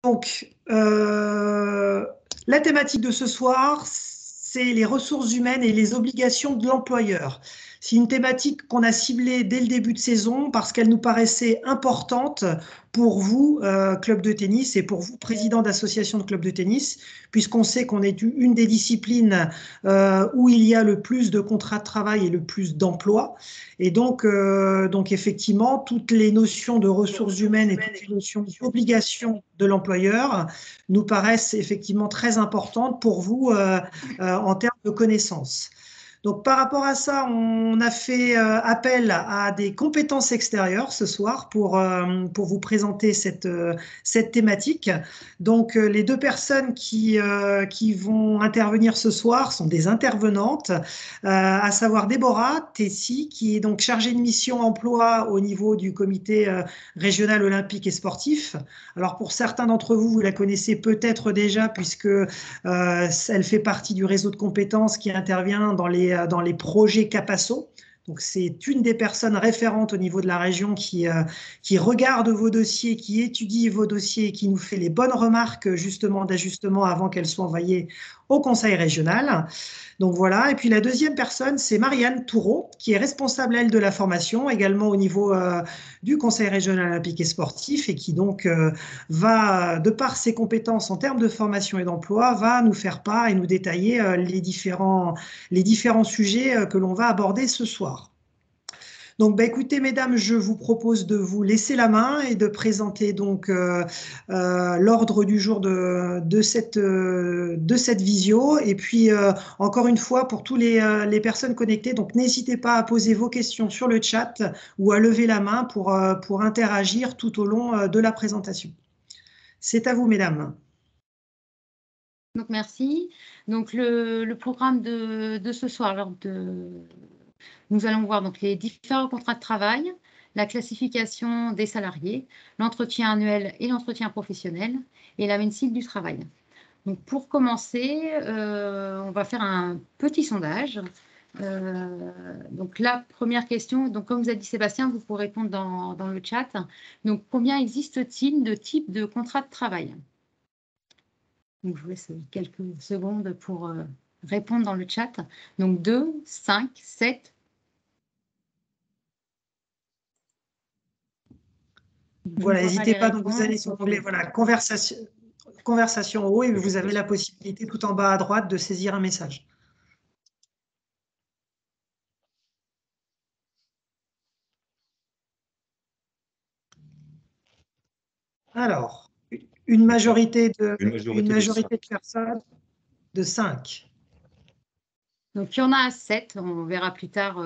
Donc, la thématique de ce soir, c'est les ressources humaines et les obligations de l'employeur. C'est une thématique qu'on a ciblée dès le début de saison parce qu'elle nous paraissait importante pour vous, club de tennis, et pour vous, président d'association de club de tennis, puisqu'on sait qu'on est une des disciplines où il y a le plus de contrats de travail et le plus d'emplois. Et donc effectivement, toutes les notions de ressources humaines et toutes les notions d'obligation de l'employeur nous paraissent effectivement très importantes pour vous en termes de connaissances. Donc, par rapport à ça, on a fait appel à des compétences extérieures ce soir pour vous présenter cette thématique. Donc, les deux personnes qui vont intervenir ce soir sont des intervenantes, à savoir Déborah Tessy, qui est donc chargée de mission emploi au niveau du comité régional olympique et sportif. Alors, pour certains d'entre vous, vous la connaissez peut-être déjà, puisque elle fait partie du réseau de compétences qui intervient dans les projets Capasso. Donc, c'est une des personnes référentes au niveau de la région qui regarde vos dossiers, qui étudie vos dossiers et qui nous fait les bonnes remarques justement d'ajustement avant qu'elles soient envoyées au conseil régional. Donc voilà, et puis la deuxième personne, c'est Marianne Toureau, qui est responsable, elle, de la formation, également au niveau du Conseil régional olympique et sportif, et qui donc va, de par ses compétences en termes de formation et d'emploi, va nous faire part et nous détailler les différents sujets que l'on va aborder ce soir. Donc, écoutez, mesdames, je vous propose de vous laisser la main et de présenter donc l'ordre du jour de cette visio. Et puis, encore une fois, pour tous les personnes connectées, donc n'hésitez pas à poser vos questions sur le chat ou à lever la main pour interagir tout au long de la présentation. C'est à vous, mesdames. Donc, merci. Donc, le programme de ce soir, nous allons voir donc les différents contrats de travail, la classification des salariés, l'entretien annuel et l'entretien professionnel et la médecine du travail. Donc, pour commencer, on va faire un petit sondage. Donc, la première question, donc, comme vous a dit Sébastien, vous pourrez répondre dans le chat. Donc, combien existe-t-il de types de contrats de travail? Donc, je vous laisse quelques secondes pour répondre dans le chat. Donc, 2, 5, 7. Voilà, n'hésitez pas, donc vous allez sur l'onglet voilà, conversation en haut et vous avez la possibilité tout en bas à droite de saisir un message. Alors, une majorité de personnes de 5. Donc, il y en a 7. On verra plus tard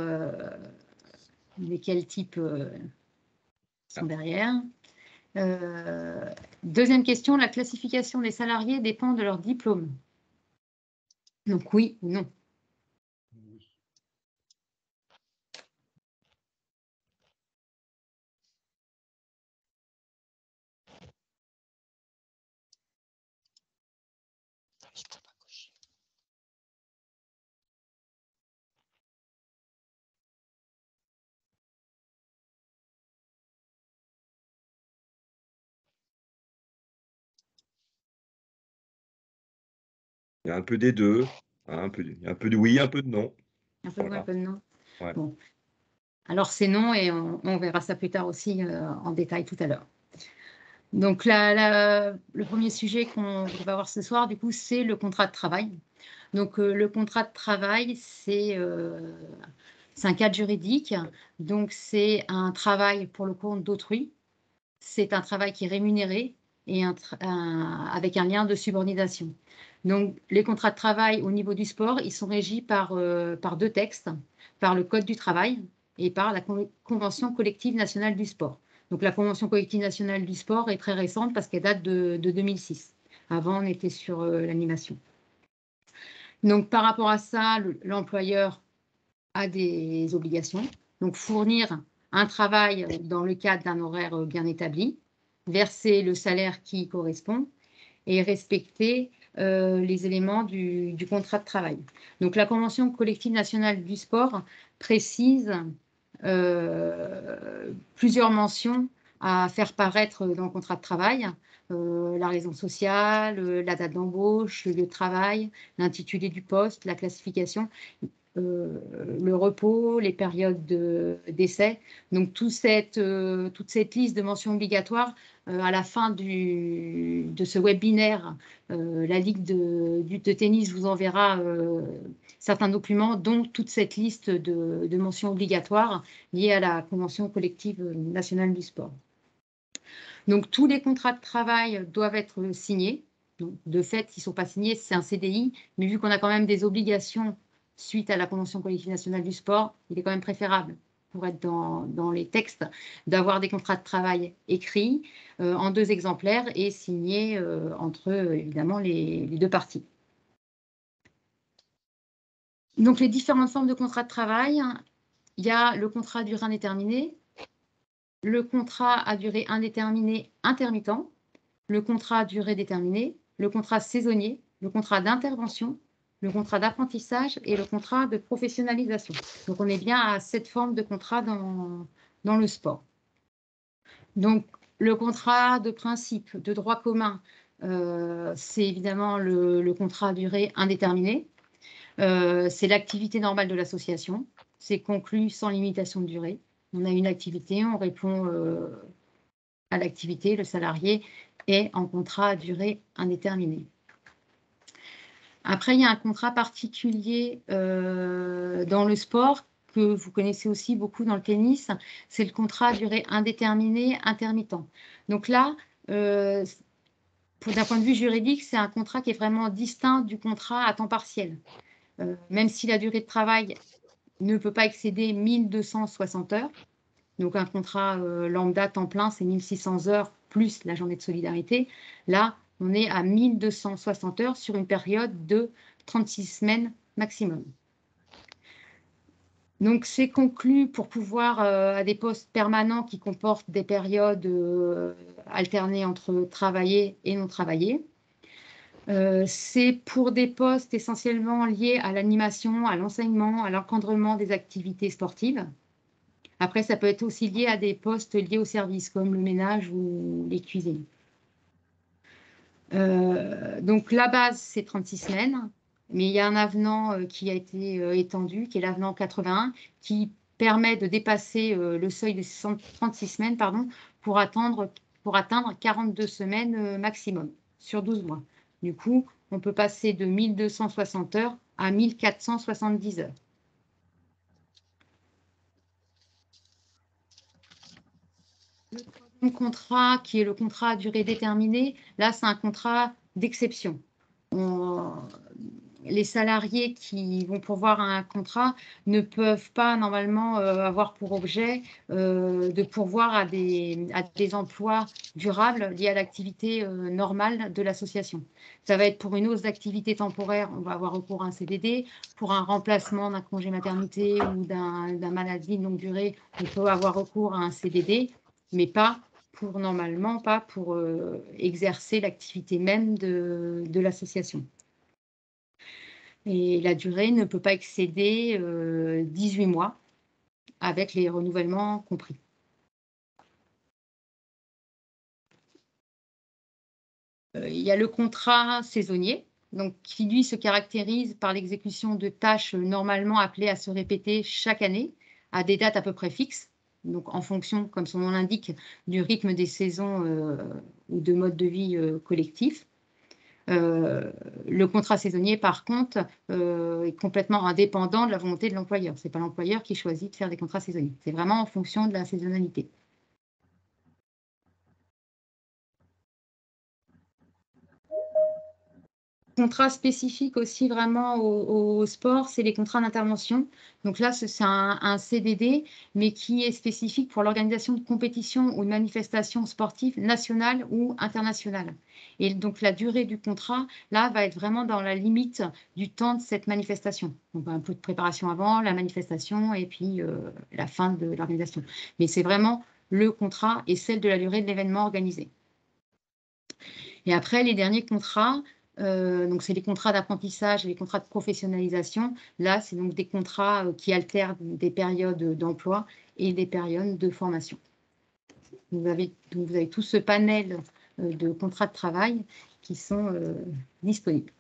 lesquels types sont derrière. Deuxième question, la classification des salariés dépend de leur diplôme. Donc, oui ou non? Il y a un peu des deux, hein, un peu de oui, un peu de non. Un peu de oui, un peu de non. Ouais. Bon. Alors, c'est non et on verra ça plus tard aussi en détail tout à l'heure. Donc, le premier sujet qu'on va voir ce soir, du coup, c'est le contrat de travail. Donc, le contrat de travail, c'est un cadre juridique. Donc, c'est un travail pour le compte d'autrui. C'est un travail qui est rémunéré et avec un lien de subordination. Donc, les contrats de travail au niveau du sport, ils sont régis par 2 textes, par le Code du travail et par la Convention collective nationale du sport. Donc, la Convention collective nationale du sport est très récente parce qu'elle date de 2006. Avant, on était sur l'animation. Donc, par rapport à ça, l'employeur a des obligations. Donc, fournir un travail dans le cadre d'un horaire bien établi, verser le salaire qui correspond et respecter les éléments du contrat de travail. Donc, la Convention collective nationale du sport précise plusieurs mentions à faire paraître dans le contrat de travail la raison sociale, la date d'embauche, le lieu de travail, l'intitulé du poste, la classification, le repos, les périodes d'essai. Donc, toute cette liste de mentions obligatoires, à la fin de ce webinaire, la Ligue de tennis vous enverra certains documents, dont toute cette liste de mentions obligatoires liées à la Convention collective nationale du sport. Donc, tous les contrats de travail doivent être signés. Donc, de fait, s'ils ne sont pas signés, c'est un CDI, mais vu qu'on a quand même des obligations suite à la Convention collective nationale du sport, il est quand même préférable, pour être dans les textes, d'avoir des contrats de travail écrits en 2 exemplaires et signés entre, évidemment, les 2 parties. Donc, les différentes formes de contrats de travail, il y a le contrat à durée indéterminée, le contrat à durée indéterminée intermittent, le contrat à durée déterminée, le contrat saisonnier, le contrat d'intervention, le contrat d'apprentissage et le contrat de professionnalisation. Donc, on est bien à cette forme de contrat dans le sport. Donc, le contrat de principe de droit commun, c'est évidemment le contrat à durée indéterminée. C'est l'activité normale de l'association. C'est conclu sans limitation de durée. On a une activité, on répond à l'activité, le salarié est en contrat à durée indéterminée. Après, il y a un contrat particulier dans le sport que vous connaissez aussi beaucoup dans le tennis, c'est le contrat à durée indéterminée intermittent. Donc là, d'un point de vue juridique, c'est un contrat qui est vraiment distinct du contrat à temps partiel. Même si la durée de travail ne peut pas excéder 1260 heures, donc un contrat lambda temps plein, c'est 1600 heures plus la journée de solidarité. Là, on est à 1260 heures sur une période de 36 semaines maximum. Donc, c'est conclu pour pouvoir à des postes permanents qui comportent des périodes alternées entre travailler et non travailler. C'est pour des postes essentiellement liés à l'animation, à l'enseignement, à l'encadrement des activités sportives. Après, ça peut être aussi lié à des postes liés au service, comme le ménage ou les cuisines. Donc, la base, c'est 36 semaines, mais il y a un avenant qui a été étendu, qui est l'avenant 81, qui permet de dépasser le seuil de 36 semaines pour atteindre 42 semaines maximum sur 12 mois. Du coup, on peut passer de 1260 heures à 1470 heures. Le troisième contrat, qui est le contrat à durée déterminée, là, c'est un contrat d'exception. Les salariés qui vont pourvoir un contrat ne peuvent pas normalement avoir pour objet de pourvoir à des emplois durables liés à l'activité normale de l'association. Ça va être pour une hausse d'activité temporaire, on va avoir recours à un CDD. Pour un remplacement d'un congé maternité ou d'un maladie de longue durée, on peut avoir recours à un CDD, mais normalement pas pour exercer l'activité même de l'association. Et la durée ne peut pas excéder 18 mois, avec les renouvellements compris. Il y a le contrat saisonnier, donc, qui lui se caractérise par l'exécution de tâches normalement appelées à se répéter chaque année, à des dates à peu près fixes, donc en fonction, comme son nom l'indique, du rythme des saisons ou de mode de vie collectif. Le contrat saisonnier, par contre, est complètement indépendant de la volonté de l'employeur. Ce n'est pas l'employeur qui choisit de faire des contrats saisonniers. C'est vraiment en fonction de la saisonnalité. Contrat spécifique aussi vraiment au sport, c'est les contrats d'intervention. Donc là, c'est un CDD, mais qui est spécifique pour l'organisation de compétitions ou de manifestations sportives nationales ou internationales. Et donc, la durée du contrat, là, va être vraiment dans la limite du temps de cette manifestation. Donc, un peu de préparation avant, la manifestation et puis la fin de l'organisation. Mais c'est vraiment le contrat et celle de la durée de l'événement organisé. Et après, les derniers contrats, donc c'est les contrats d'apprentissage et les contrats de professionnalisation. Là, c'est donc des contrats qui alternent des périodes d'emploi et des périodes de formation. vous avez tout ce panel de contrats de travail qui sont disponibles.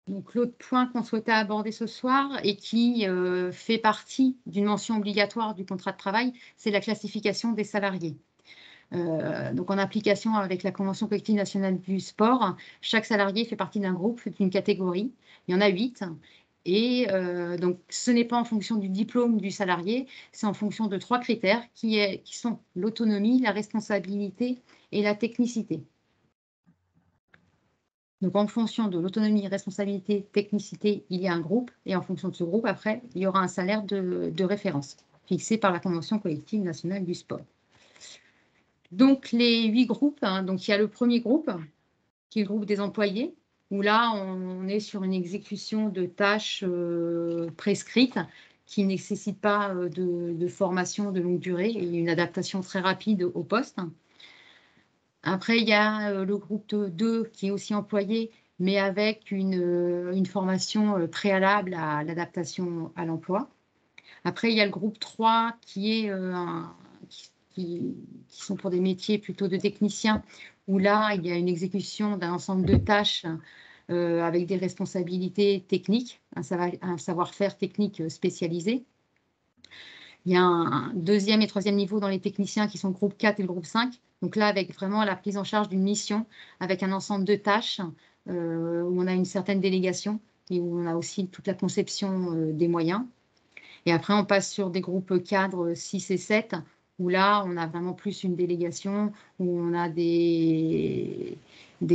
Donc, l'autre point qu'on souhaitait aborder ce soir et qui fait partie d'une mention obligatoire du contrat de travail, c'est la classification des salariés. Donc, en application avec la Convention collective nationale du sport, chaque salarié fait partie d'un groupe, d'une catégorie. Il y en a 8. Et donc, ce n'est pas en fonction du diplôme du salarié, c'est en fonction de 3 critères qui sont l'autonomie, la responsabilité et la technicité. Donc, en fonction de l'autonomie, responsabilité, technicité, il y a un groupe. Et en fonction de ce groupe, après, il y aura un salaire de référence fixé par la Convention collective nationale du sport. Donc, les 8 groupes, donc il y a le premier groupe, qui est le groupe des employés, où là, on est sur une exécution de tâches prescrites qui ne nécessitent pas de formation de longue durée et une adaptation très rapide au poste. Après, il y a le groupe 2 qui est aussi employé, mais avec une formation préalable à l'adaptation à l'emploi. Après, il y a le groupe 3 qui est qui sont pour des métiers plutôt de techniciens, où là, il y a une exécution d'un ensemble de tâches avec des responsabilités techniques, un savoir-faire technique spécialisé. Il y a un deuxième et troisième niveau dans les techniciens qui sont le groupe 4 et le groupe 5. Donc là, avec vraiment la prise en charge d'une mission, avec un ensemble de tâches où on a une certaine délégation et où on a aussi toute la conception des moyens. Et après, on passe sur des groupes cadres 6 et 7, où là, on a vraiment plus une délégation, où on a des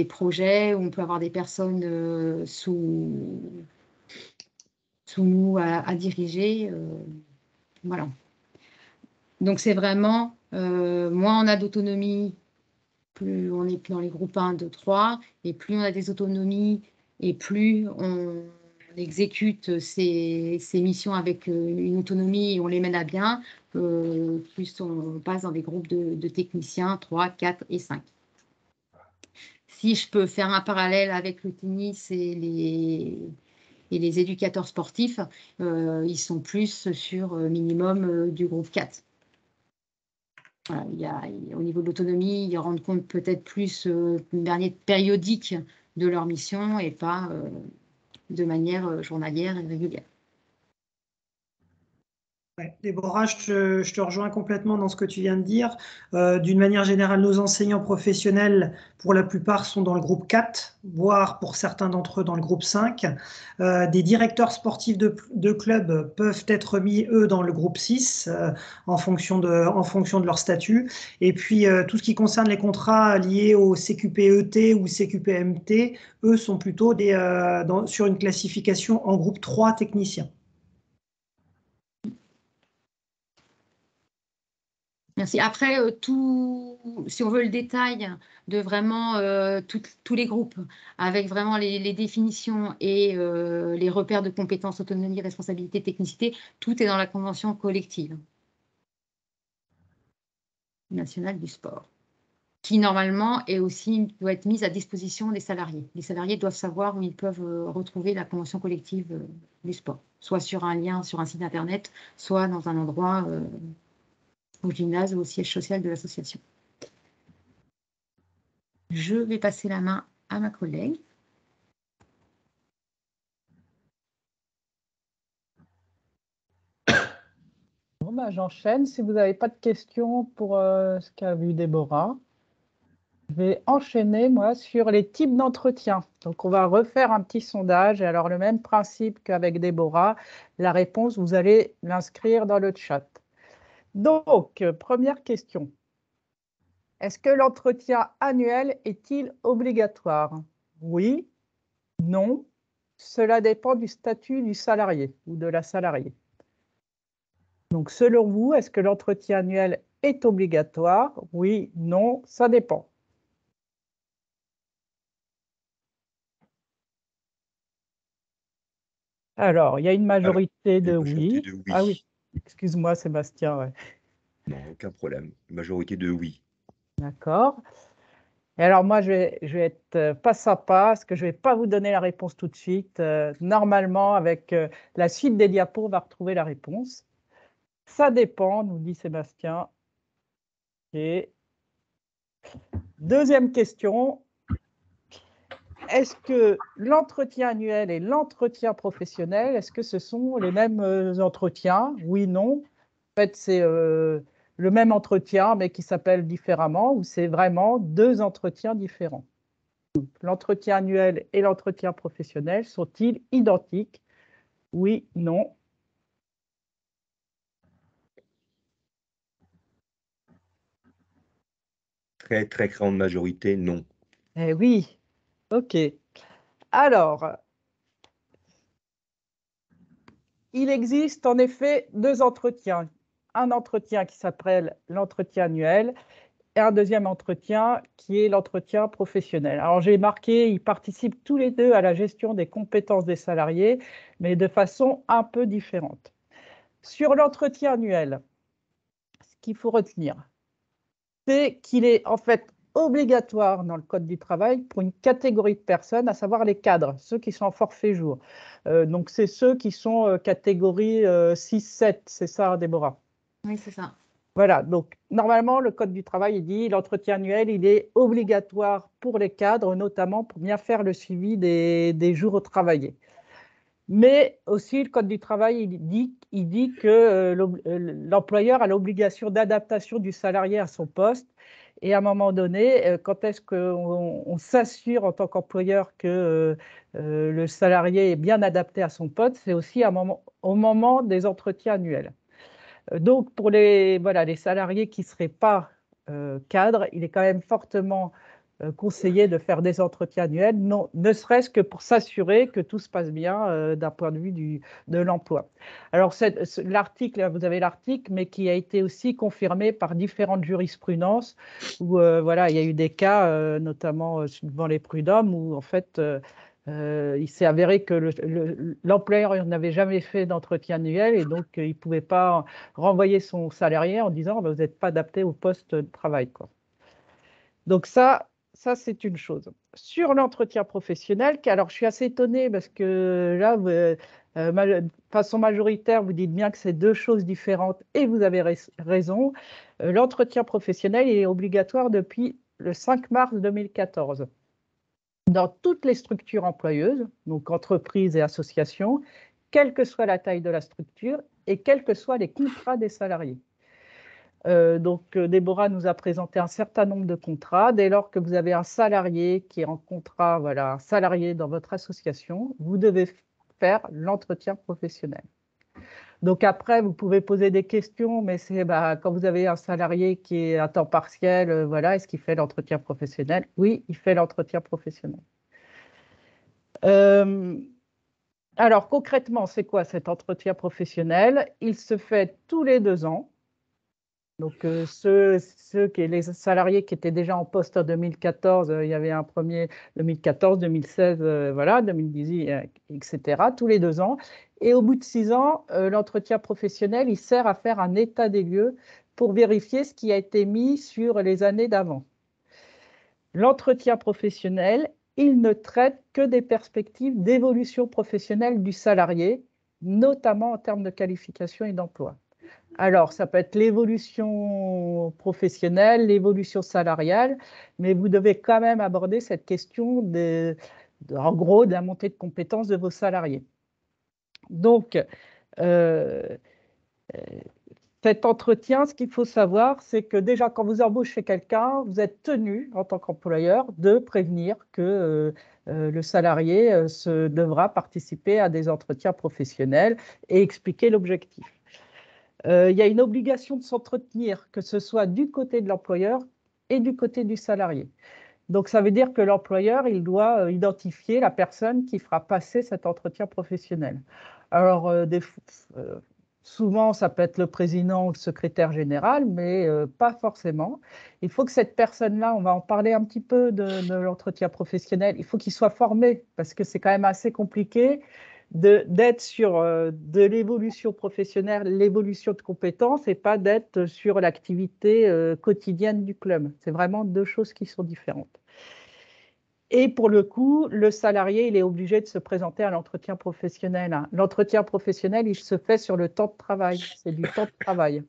projets, où on peut avoir des personnes sous nous à diriger. Voilà. Donc, c'est vraiment, moins on a d'autonomie, plus on est dans les groupes 1, 2, 3, et plus on a des autonomies, et plus on exécute ces missions avec une autonomie et on les mène à bien, plus on passe dans des groupes de techniciens 3, 4 et 5. Si je peux faire un parallèle avec le tennis et les éducateurs sportifs, ils sont plus sur minimum du groupe 4. Voilà, au niveau de l'autonomie, ils rendent compte peut-être plus d'une manière périodique de leur mission et pas de manière journalière et régulière. Ouais, Déborah, je te rejoins complètement dans ce que tu viens de dire. D'une manière générale, nos enseignants professionnels, pour la plupart, sont dans le groupe 4, voire pour certains d'entre eux dans le groupe 5. Des directeurs sportifs de clubs peuvent être mis, eux, dans le groupe 6, en fonction de leur statut. Et puis, tout ce qui concerne les contrats liés au CQPET ou CQPMT, eux sont plutôt sur une classification en groupe 3 techniciens. Merci. Après, si on veut le détail de vraiment tous les groupes, avec vraiment les définitions et les repères de compétences, autonomie, responsabilité, technicité, tout est dans la convention collective nationale du sport, qui normalement doit être mise à disposition des salariés. Les salariés doivent savoir où ils peuvent retrouver la convention collective du sport, soit sur un lien sur un site internet, soit dans un endroit au gymnase ou au siège social de l'association. Je vais passer la main à ma collègue. Bon, bah, j'enchaîne. Si vous n'avez pas de questions pour ce qu'a vu Déborah, je vais enchaîner, moi, sur les types d'entretien. Donc, on va refaire un petit sondage. Et alors, le même principe qu'avec Déborah, la réponse, vous allez l'inscrire dans le chat. Donc, première question. Est-ce que l'entretien annuel est-il obligatoire? Oui, non. Cela dépend du statut du salarié ou de la salariée. Donc, selon vous, est-ce que l'entretien annuel est obligatoire? Oui, non, ça dépend. Alors, il y a une majorité de oui. De oui. Ah oui, excuse-moi, Sébastien. Ouais. Non, aucun problème. Majorité de oui. D'accord. Et alors moi, je vais être pas sympa, parce que je ne vais pas vous donner la réponse tout de suite. Normalement, avec la suite des diapos, on va retrouver la réponse. Ça dépend, nous dit Sébastien. Et deuxième question, est-ce que l'entretien annuel et l'entretien professionnel, est-ce que ce sont les mêmes entretiens? Oui, non. En fait, c'est le même entretien, mais qui s'appelle différemment, ou c'est vraiment deux entretiens différents? L'entretien annuel et l'entretien professionnel sont-ils identiques? Oui, non. Très, très grande majorité, non. Eh oui, ok. Alors, il existe en effet deux entretiens. Un entretien qui s'appelle l'entretien annuel et un deuxième entretien qui est l'entretien professionnel. Alors, j'ai marqué, ils participent tous les deux à la gestion des compétences des salariés, mais de façon un peu différente. Sur l'entretien annuel, ce qu'il faut retenir, c'est qu'il est en fait obligatoire dans le Code du travail pour une catégorie de personnes, à savoir les cadres, ceux qui sont en forfait jour. Donc, c'est ceux qui sont catégorie 6-7, c'est ça, Déborah? Oui, c'est ça. Voilà, donc normalement, le Code du travail il dit l'entretien annuel, il est obligatoire pour les cadres, notamment pour bien faire le suivi des jours travaillés. Mais aussi, le Code du travail, il dit que l'employeur a l'obligation d'adaptation du salarié à son poste. Et à un moment donné, quand est-ce qu'on s'assure en tant qu'employeur que le salarié est bien adapté à son poste? C'est aussi au moment des entretiens annuels. Donc, pour voilà, les salariés qui ne seraient pas cadres, il est quand même fortement conseillé de faire des entretiens annuels, ne serait-ce que pour s'assurer que tout se passe bien d'un point de vue de l'emploi. Alors, l'article, vous avez l'article, mais qui a été aussi confirmé par différentes jurisprudences où voilà, il y a eu des cas, notamment devant les prud'hommes, où en fait, il s'est avéré que l'employeur n'avait jamais fait d'entretien annuel et donc il ne pouvait pas renvoyer son salarié en disant vous n'êtes pas adapté au poste de travail, quoi. Donc ça c'est une chose. Sur l'entretien professionnel, alors je suis assez étonnée parce que là, de façon majoritaire, vous dites bien que c'est deux choses différentes et vous avez raison. L'entretien professionnel est obligatoire depuis le 5 mars 2014 dans toutes les structures employeuses, donc entreprises et associations, quelle que soit la taille de la structure et quels que soient les contrats des salariés. Donc, Déborah nous a présenté un certain nombre de contrats. Dès lors que vous avez un salarié qui est en contrat, voilà, un salarié dans votre association, vous devez faire l'entretien professionnel. Donc après, vous pouvez poser des questions, mais c'est quand vous avez un salarié qui est à temps partiel, voilà, est-ce qu'il fait l'entretien professionnel? Oui, il fait l'entretien professionnel. Alors concrètement, c'est quoi cet entretien professionnel? Il se fait tous les 2 ans. Donc, les salariés qui étaient déjà en poste en 2014, il y avait un premier 2014, 2016, voilà, 2018, etc., tous les 2 ans. Et au bout de 6 ans, l'entretien professionnel, il sert à faire un état des lieux pour vérifier ce qui a été mis sur les années d'avant. L'entretien professionnel, il ne traite que des perspectives d'évolution professionnelle du salarié, notamment en termes de qualification et d'emploi. Alors, ça peut être l'évolution professionnelle, l'évolution salariale, mais vous devez quand même aborder cette question en gros, de la montée de compétences de vos salariés. Donc, cet entretien, ce qu'il faut savoir, c'est que déjà, quand vous embauchez quelqu'un, vous êtes tenu, en tant qu'employeur, de prévenir que le salarié devra participer à des entretiens professionnels et expliquer l'objectif. Il y a une obligation de s'entretenir, que ce soit du côté de l'employeur et du côté du salarié. Donc, ça veut dire que l'employeur, il doit identifier la personne qui fera passer cet entretien professionnel. Alors, souvent, ça peut être le président ou le secrétaire général, mais pas forcément. Il faut que cette personne-là, on va en parler un petit peu de l'entretien professionnel, il faut qu'il soit formé, parce que c'est quand même assez compliqué d'être sur de l'évolution professionnelle, l'évolution de compétences, et pas d'être sur l'activité quotidienne du club. C'est vraiment deux choses qui sont différentes. Et pour le coup, le salarié, il est obligé de se présenter à l'entretien professionnel. L'entretien professionnel, il se fait sur le temps de travail. C'est du temps de travail.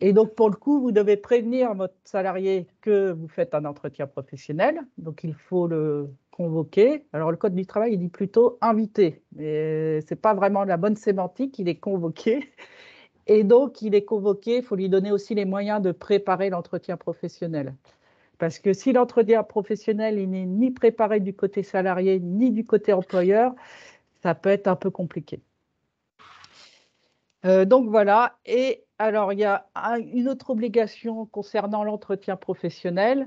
Et donc, pour le coup, vous devez prévenir votre salarié que vous faites un entretien professionnel. Donc, il faut le convoquer. Alors, le Code du travail, il dit plutôt inviter. Mais ce n'est pas vraiment la bonne sémantique, il est convoqué. Et donc, il est convoqué, il faut lui donner aussi les moyens de préparer l'entretien professionnel. Parce que si l'entretien professionnel il n'est ni préparé du côté salarié, ni du côté employeur, ça peut être un peu compliqué. Donc voilà, et alors il y a une autre obligation concernant l'entretien professionnel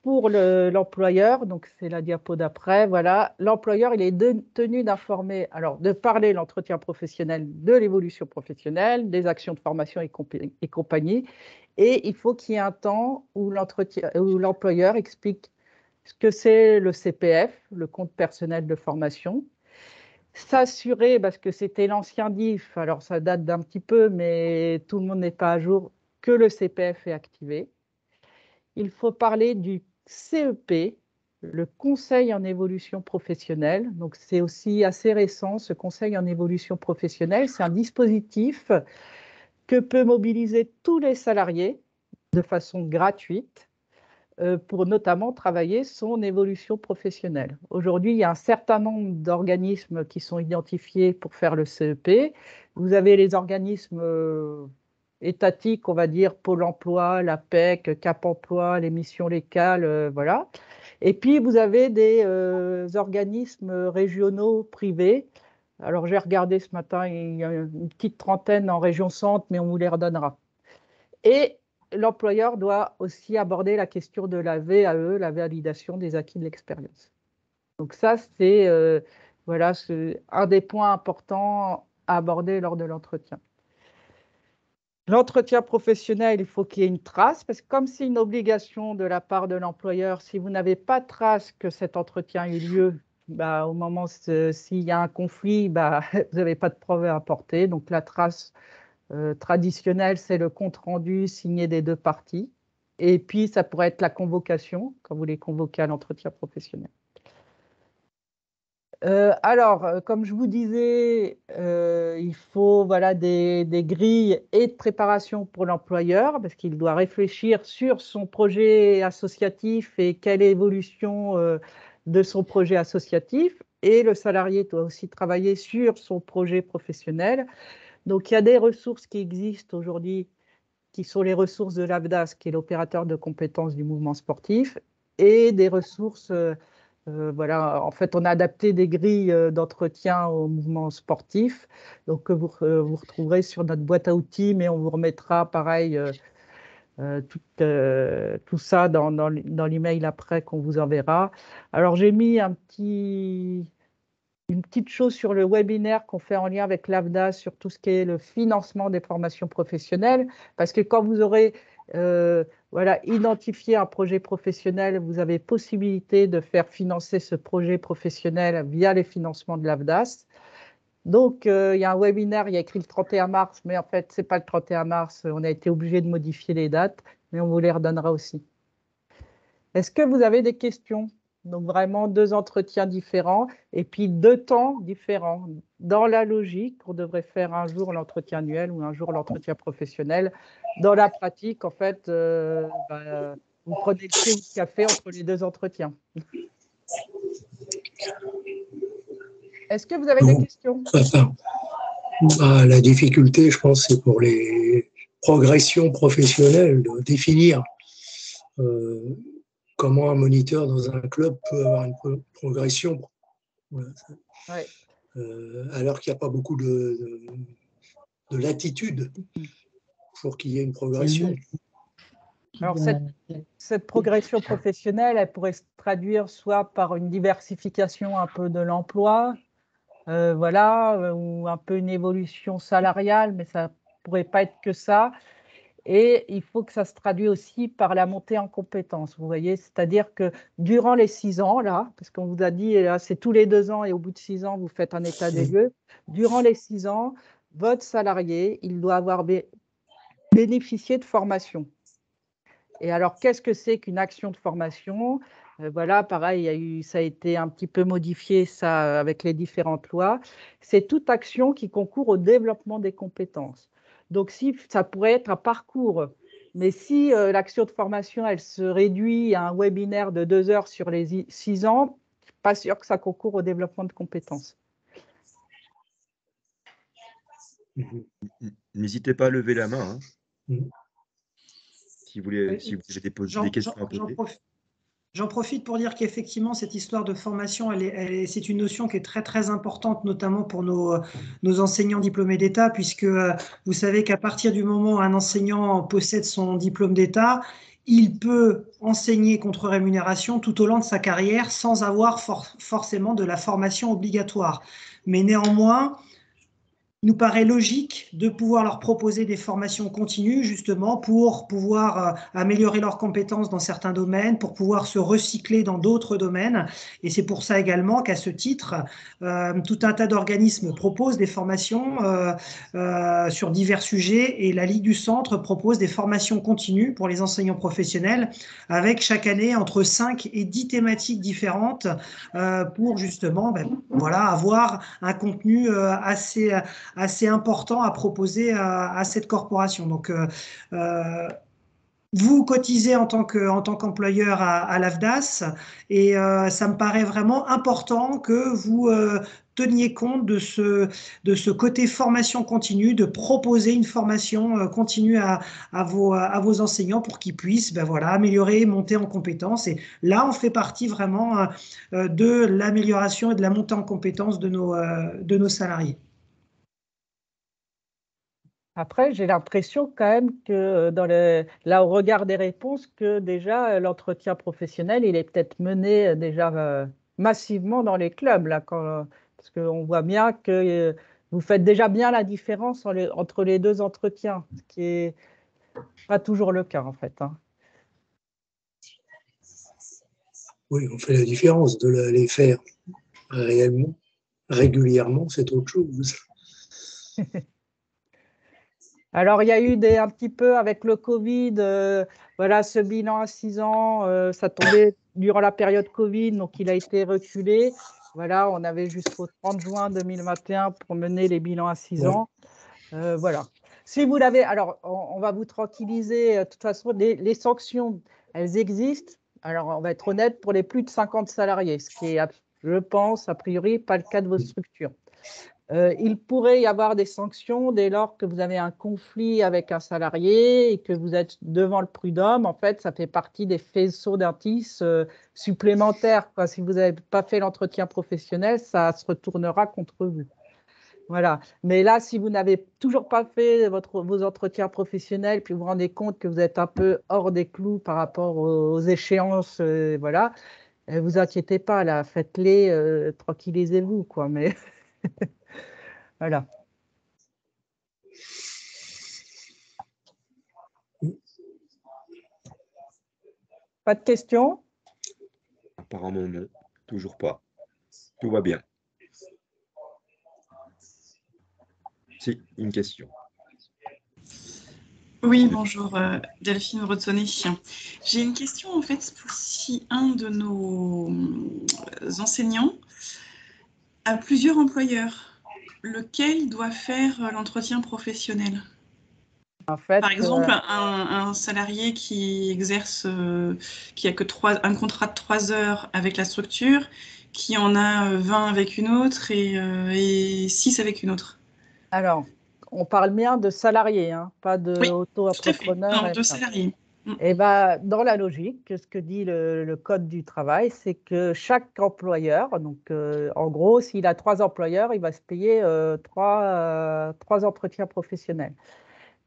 pour l'employeur, donc c'est la diapo d'après, voilà, l'employeur il est tenu d'informer, alors de parler l'entretien professionnel de l'évolution professionnelle, des actions de formation et compagnie, et il faut qu'il y ait un temps où l'employeur explique ce que c'est le CPF, le compte personnel de formation. S'assurer, parce que c'était l'ancien DIF, alors ça date d'un petit peu, mais tout le monde n'est pas à jour, que le CPF est activé. Il faut parler du CEP, le Conseil en évolution professionnelle. Donc c'est aussi assez récent, ce Conseil en évolution professionnelle. C'est un dispositif que peut mobiliser tous les salariés de façon gratuite pour notamment travailler son évolution professionnelle. Aujourd'hui, il y a un certain nombre d'organismes qui sont identifiés pour faire le CEP. Vous avez les organismes étatiques, on va dire Pôle emploi, l'APEC, Cap emploi, les missions locales, voilà. Et puis, vous avez des organismes régionaux privés. Alors, j'ai regardé ce matin, il y a une petite trentaine en région centre, mais on vous les redonnera. Et l'employeur doit aussi aborder la question de la VAE, la validation des acquis de l'expérience. Donc ça, c'est voilà, un des points importants à aborder lors de l'entretien. L'entretien professionnel, il faut qu'il y ait une trace, parce que comme c'est une obligation de la part de l'employeur, si vous n'avez pas de trace que cet entretien a eu lieu, bah, au moment s'il y a un conflit, bah, vous n'avez pas de preuve à apporter. Donc la trace traditionnelle, c'est le compte-rendu signé des deux parties. Et puis, ça pourrait être la convocation, quand vous les convoquez à l'entretien professionnel. Comme je vous disais, il faut voilà, des grilles et de préparation pour l'employeur parce qu'il doit réfléchir sur son projet associatif et quelle est l'évolution de son projet associatif. Et le salarié doit aussi travailler sur son projet professionnel. Donc, il y a des ressources qui existent aujourd'hui, qui sont les ressources de l'ABDAS, qui est l'opérateur de compétences du mouvement sportif, et des ressources voilà, en fait, on a adapté des grilles d'entretien au mouvement sportif, donc que vous retrouverez sur notre boîte à outils, mais on vous remettra pareil tout ça dans l'email après qu'on vous enverra. Alors, j'ai mis une petite chose sur le webinaire qu'on fait en lien avec l'ABDA sur tout ce qui est le financement des formations professionnelles, parce que quand vous aurez voilà, identifié un projet professionnel, vous avez possibilité de faire financer ce projet professionnel via les financements de l'ABDAS. Donc, il y a un webinaire, il y a écrit le 31 mars, mais en fait, ce n'est pas le 31 mars, on a été obligé de modifier les dates, mais on vous les redonnera aussi. Est-ce que vous avez des questions? Donc, vraiment 2 entretiens différents et puis 2 temps différents. Dans la logique, on devrait faire un jour l'entretien annuel ou un jour l'entretien professionnel. Dans la pratique, en fait, vous prenez le thé ou le café entre les 2 entretiens. Est-ce que vous avez des questions? La difficulté, je pense, c'est pour les progressions professionnelles de définir comment un moniteur dans un club peut avoir une progression, voilà. Ouais. Alors qu'il n'y a pas beaucoup de latitude pour qu'il y ait une progression. Alors, cette progression professionnelle, elle pourrait se traduire soit par une diversification un peu de l'emploi, voilà, ou un peu une évolution salariale, mais ça ne pourrait pas être que ça. Et il faut que ça se traduise aussi par la montée en compétences, vous voyez, c'est-à-dire que durant les 6 ans, là, parce qu'on vous a dit, là, c'est tous les 2 ans et au bout de 6 ans, vous faites un état des lieux, durant les 6 ans, votre salarié, il doit avoir bénéficié de formation. Et alors, qu'est-ce que c'est qu'une action de formation? Voilà, pareil, ça a été un petit peu modifié, ça, avec les différentes lois. C'est toute action qui concourt au développement des compétences. Donc, si ça pourrait être un parcours, mais si l'action de formation, elle se réduit à un webinaire de 2 heures sur les 6 ans, je ne suis pas sûre que ça concourt au développement de compétences. N'hésitez pas à lever la main, hein, Mhm. si vous avez des questions à poser. J'en profite pour dire qu'effectivement, cette histoire de formation, c'est une notion qui est très, très importante, notamment pour nos enseignants diplômés d'État, puisque vous savez qu'à partir du moment où un enseignant possède son diplôme d'État, il peut enseigner contre rémunération tout au long de sa carrière sans avoir forcément de la formation obligatoire. Mais néanmoins, il nous paraît logique de pouvoir leur proposer des formations continues justement pour pouvoir améliorer leurs compétences dans certains domaines, pour pouvoir se recycler dans d'autres domaines. Et c'est pour ça également qu'à ce titre, tout un tas d'organismes proposent des formations sur divers sujets et la Ligue du Centre propose des formations continues pour les enseignants professionnels avec chaque année entre 5 et 10 thématiques différentes pour justement voilà, avoir un contenu assez important à proposer à cette corporation. Donc, vous cotisez en tant qu'employeur à l'AFDAS et ça me paraît vraiment important que vous teniez compte de ce côté formation continue, de proposer une formation continue à vos enseignants pour qu'ils puissent voilà, améliorer, monter en compétences. Et là, on fait partie vraiment de l'amélioration et de la montée en compétences de nos salariés. Après, j'ai l'impression quand même que là, au regard des réponses, que déjà l'entretien professionnel, il est peut-être mené déjà massivement dans les clubs, là, parce qu'on voit bien que vous faites déjà bien la différence entre les deux entretiens, ce qui n'est pas toujours le cas en fait, hein. Oui, on fait la différence. De les faire réellement, régulièrement, c'est autre chose. Alors, il y a eu un petit peu avec le Covid, voilà, ce bilan à 6 ans, ça tombait durant la période Covid, donc il a été reculé. Voilà, on avait jusqu'au 30 juin 2021 pour mener les bilans à 6 ans. Voilà. Si vous l'avez, alors on va vous tranquilliser. De toute façon, les sanctions, elles existent. Alors, on va être honnête pour les plus de 50 salariés, ce qui est, je pense, a priori, pas le cas de vos structures. Il pourrait y avoir des sanctions dès lors que vous avez un conflit avec un salarié et que vous êtes devant le prud'homme. En fait, ça fait partie des faisceaux d'indices supplémentaires, quoi. Si vous n'avez pas fait l'entretien professionnel, ça se retournera contre vous. Voilà. Mais là, si vous n'avez toujours pas fait vos entretiens professionnels, puis vous vous rendez compte que vous êtes un peu hors des clous par rapport aux échéances, voilà, vous inquiétez pas, là, faites-les, tranquillisez-vous, quoi. Mais voilà. Pas de questions? Apparemment, non. Toujours pas. Tout va bien. Si, une question. Oui, bonjour, Delphine Rotsonnet. J'ai une question en fait pour si un de nos enseignants a plusieurs employeurs, lequel doit faire l'entretien professionnel? En fait, Par exemple, un salarié qui exerce, qui a que un contrat de 3 heures avec la structure, qui en a 20 avec une autre et 6 avec une autre. alors, on parle bien de salariés, hein, pas Oui, tout à fait. d'auto-entrepreneurs. Non, de salariés. Et ben, dans la logique, ce que dit le Code du travail, c'est que chaque employeur, donc en gros, s'il a 3 employeurs, il va se payer 3 entretiens professionnels.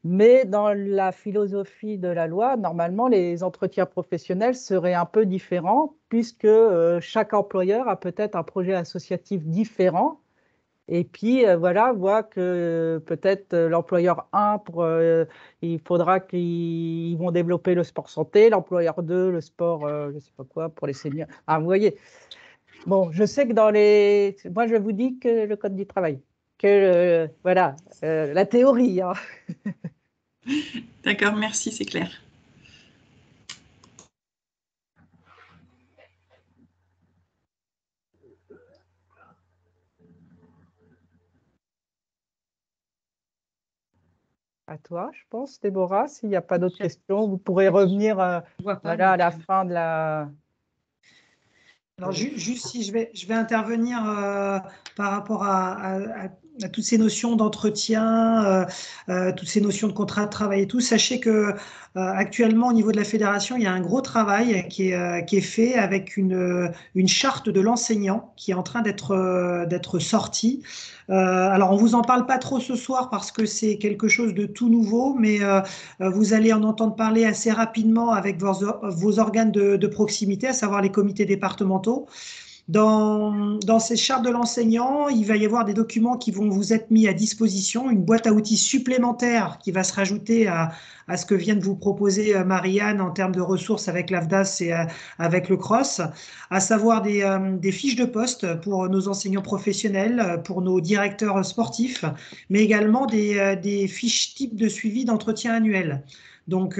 Mais dans la philosophie de la loi, normalement, les entretiens professionnels seraient un peu différents puisque chaque employeur a peut-être un projet associatif différent. Et puis, voilà, voit que peut-être l'employeur 1, il faudra qu'ils vont développer le sport santé, l'employeur 2, le sport, je ne sais pas quoi, pour les seniors. Ah, vous voyez. Bon, je sais que moi, je vous dis que le Code du travail, que, voilà, la théorie, hein. D'accord, merci, c'est clair. à toi, je pense, Déborah. S'il n'y a pas d'autres questions, vous pourrez revenir Je vois pas, voilà, à la donc, fin de la… Alors, juste si je vais intervenir par rapport à toutes ces notions d'entretien, toutes ces notions de contrat de travail et tout, sachez que actuellement, au niveau de la fédération, il y a un gros travail qui est fait avec une charte de l'enseignant qui est en train d'être sortie. Alors, on vous en parle pas trop ce soir parce que c'est quelque chose de tout nouveau, mais vous allez en entendre parler assez rapidement avec vos organes de proximité, à savoir les comités départementaux. Dans ces chartes de l'enseignant, il va y avoir des documents qui vont vous être mis à disposition, une boîte à outils supplémentaire qui va se rajouter à ce que vient de vous proposer Marianne en termes de ressources avec l'AFDAS et avec le CROSS, à savoir des fiches de poste pour nos enseignants professionnels, pour nos directeurs sportifs, mais également des fiches types de suivi d'entretien annuel. Donc,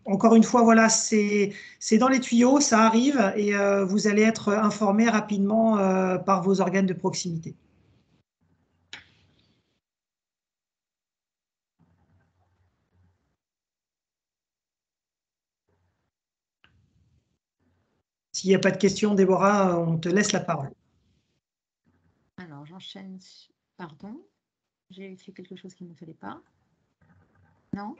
encore une fois, voilà, c'est dans les tuyaux, ça arrive et vous allez être informé rapidement par vos organes de proximité. S'il n'y a pas de questions, Déborah, on te laisse la parole. Alors, j'enchaîne. Pardon, j'ai fait quelque chose qu'il ne me fallait pas. Non.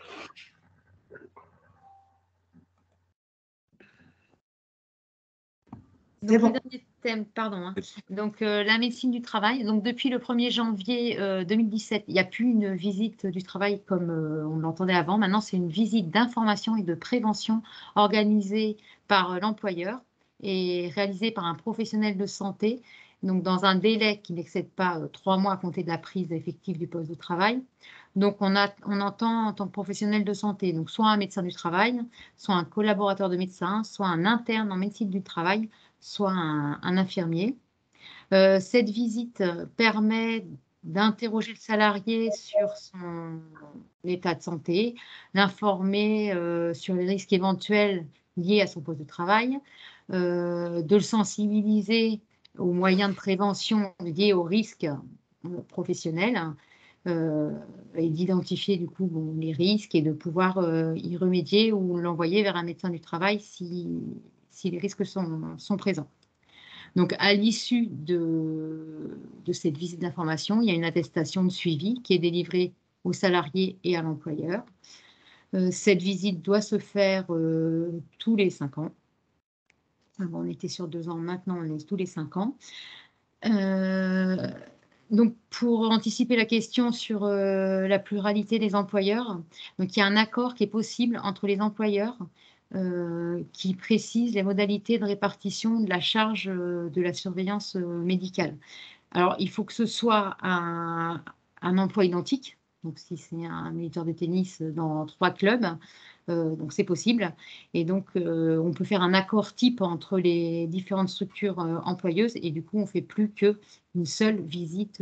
Donc, le dernier thème, pardon. Hein. Donc, la médecine du travail. Donc, depuis le 1er janvier 2017, il n'y a plus une visite du travail comme on l'entendait avant. Maintenant, c'est une visite d'information et de prévention organisée par l'employeur et réalisée par un professionnel de santé. Donc, dans un délai qui n'excède pas 3 mois à compter de la prise effective du poste de travail. Donc, on entend en tant que professionnel de santé, donc soit un médecin du travail, soit un collaborateur de médecin, soit un interne en médecine du travail, soit un infirmier. Cette visite permet d'interroger le salarié sur son état de santé, l'informer sur les risques éventuels liés à son poste de travail, de le sensibiliser aux moyens de prévention liés aux risques professionnels et d'identifier du coup les risques et de pouvoir y remédier ou l'envoyer vers un médecin du travail si les risques sont présents. Donc, à l'issue de cette visite d'information, il y a une attestation de suivi qui est délivrée aux salariés et à l'employeur. Cette visite doit se faire tous les 5 ans. Avant, on était sur 2 ans, maintenant on est tous les 5 ans. Donc, pour anticiper la question sur la pluralité des employeurs, donc il y a un accord qui est possible entre les employeurs qui précise les modalités de répartition de la charge de la surveillance médicale. Alors, il faut que ce soit un emploi identique. Donc, si c'est un moniteur de tennis dans 3 clubs, donc c'est possible. Et donc, on peut faire un accord type entre les différentes structures employeuses et du coup, on ne fait plus qu'une seule visite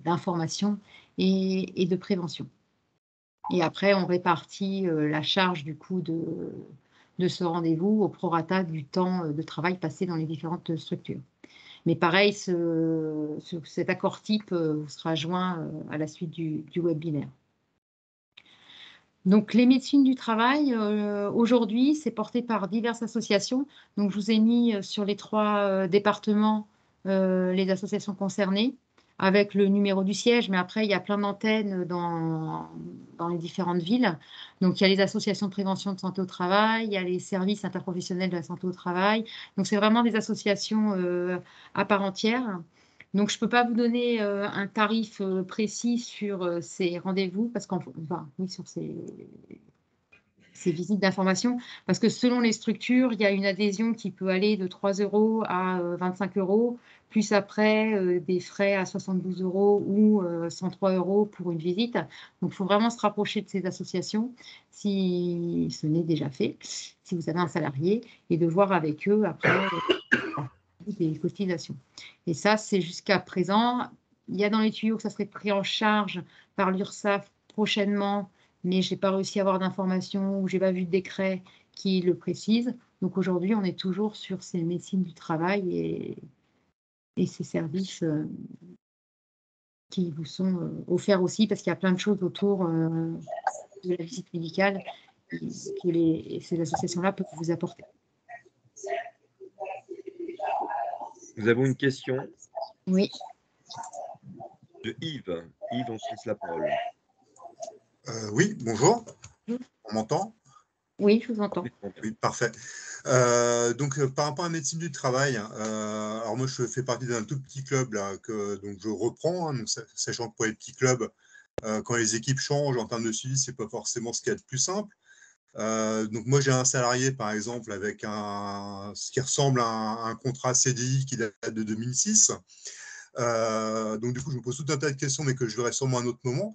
d'information et de prévention. Et après, on répartit la charge du coup de ce rendez-vous au prorata du temps de travail passé dans les différentes structures. Mais pareil, cet accord type sera joint à la suite du webinaire. Donc, les médecines du travail, aujourd'hui, c'est porté par diverses associations. Donc, je vous ai mis sur les 3 départements les associations concernées avec le numéro du siège, mais après, il y a plein d'antennes dans les différentes villes. Donc, il y a les associations de prévention de santé au travail, il y a les services interprofessionnels de la santé au travail. Donc, c'est vraiment des associations à part entière. Donc, je ne peux pas vous donner un tarif précis sur ces rendez-vous, parce sur ces visites d'information, parce que selon les structures, il y a une adhésion qui peut aller de 3 € à 25 €, plus après des frais à 72 € ou 103 € pour une visite. Donc, il faut vraiment se rapprocher de ces associations, si ce n'est déjà fait, si vous avez un salarié, et de voir avec eux après des cotisations. Et ça, c'est jusqu'à présent. Il y a dans les tuyaux que ça serait pris en charge par l'URSSAF prochainement, mais je n'ai pas réussi à avoir d'informations ou je n'ai pas vu de décret qui le précise. Donc aujourd'hui, on est toujours sur ces médecines du travail et ces services qui vous sont offerts aussi, parce qu'il y a plein de choses autour de la visite médicale que ces associations-là peuvent vous apporter. Nous avons une question Oui. de Yves. Yves, on te laisse la parole. Oui, bonjour. Bonjour. On m'entend? Oui, je vous entends. Oui, parfait. Donc, par rapport à la médecine du travail, alors moi, je fais partie d'un tout petit club là, donc je reprends, hein, donc, sachant que pour les petits clubs, quand les équipes changent en termes de suivi, c'est pas forcément ce qu'il y a de plus simple. Donc moi, j'ai un salarié, par exemple, avec ce qui ressemble à un contrat CDI qui date de 2006. Donc, du coup, je me pose tout un tas de questions, mais que je verrai sûrement à un autre moment.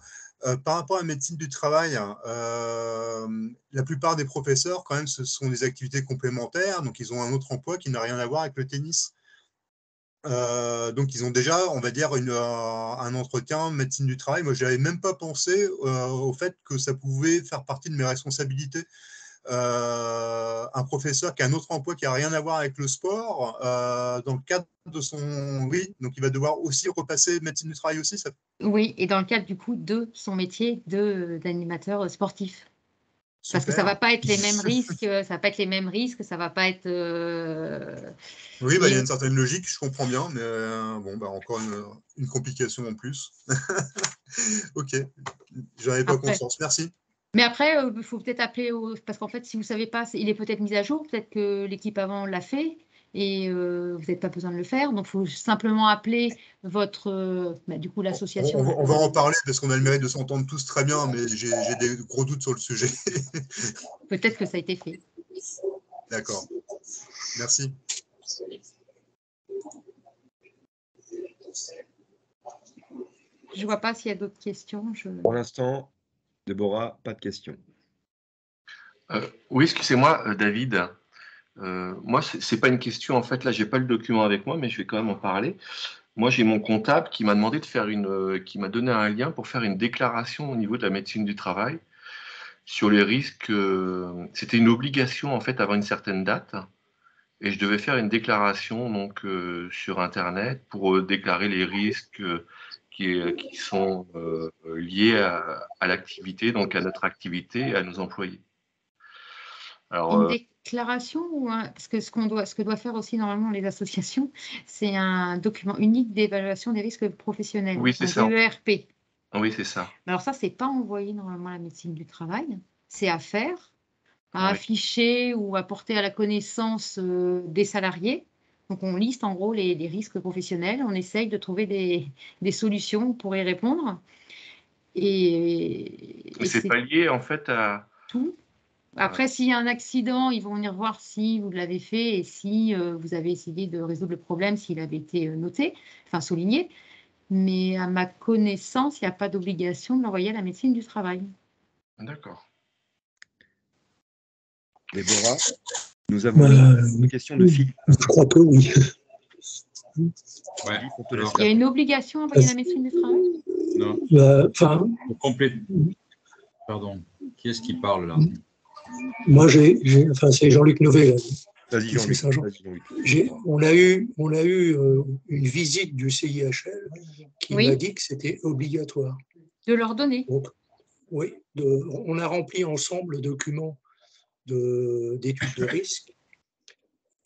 Par rapport à la médecine du travail, la plupart des professeurs, quand même, ce sont des activités complémentaires. Donc, ils ont un autre emploi qui n'a rien à voir avec le tennis. Donc, ils ont déjà, on va dire, un entretien médecine du travail. Moi, je n'avais même pas pensé au fait que ça pouvait faire partie de mes responsabilités. Un professeur qui a un autre emploi qui n'a rien à voir avec le sport, dans le cadre de son... Oui, donc il va devoir aussi repasser médecine du travail aussi, ça... Oui, et dans le cadre du coup de son métier d'animateur sportif. Parce que ça ne va pas être les mêmes risques, ça va pas être les mêmes risques, ça va pas être... Oui, bah, il y a une certaine logique, je comprends bien, mais bon, bah, encore une complication en plus. Ok, j'en avais pas conscience, merci. Mais après, il faut peut-être appeler, parce qu'en fait, si vous ne savez pas, il est peut-être mis à jour, peut-être que l'équipe avant l'a fait et vous n'avez pas besoin de le faire. Donc, il faut simplement appeler votre, du coup, l'association. On va en parler parce qu'on a le mérite de s'entendre tous très bien, mais j'ai des gros doutes sur le sujet. Peut-être que ça a été fait. D'accord, merci. Je ne vois pas s'il y a d'autres questions. Pour l'instant, Déborah, pas de questions. Oui, excusez-moi, David. Moi, c'est pas une question. En fait, là, j'ai pas le document avec moi, mais je vais quand même en parler. Moi, j'ai mon comptable qui m'a demandé de faire qui m'a donné un lien pour faire une déclaration au niveau de la médecine du travail sur les risques. C'était une obligation en fait avant une certaine date, et je devais faire une déclaration donc sur Internet pour déclarer les risques qui sont liés à l'activité, donc à notre activité et à nos employés. Alors, une déclaration ou parce que ce que doit faire aussi normalement les associations, c'est un document unique d'évaluation des risques professionnels. Oui, c'est ça. DERP. Oui, c'est ça. Alors ça, c'est pas envoyé normalement à la médecine du travail. C'est à faire, à afficher ou à porter à la connaissance des salariés. Donc on liste en gros les risques professionnels. On essaye de trouver des solutions pour y répondre. Et c'est pas lié en fait à tout. Après, s'il y a un accident, ils vont venir voir si vous l'avez fait et si vous avez essayé de résoudre le problème, s'il avait été noté, enfin souligné. Mais à ma connaissance, il n'y a pas d'obligation de l'envoyer à la médecine du travail. D'accord. Déborah, nous avons une question de Philippe. Je crois que oui. Ouais. Il y a une obligation à envoyer à la médecine du travail? Non. Pour compléter. Pardon. Qui est-ce qui parle là? Moi, c'est Jean-Luc Nouvet. Vas-y, Jean-Luc. On a eu une visite du CIHL qui m'a dit que c'était obligatoire. De leur donner. Donc, oui, on a rempli ensemble le document d'études de risque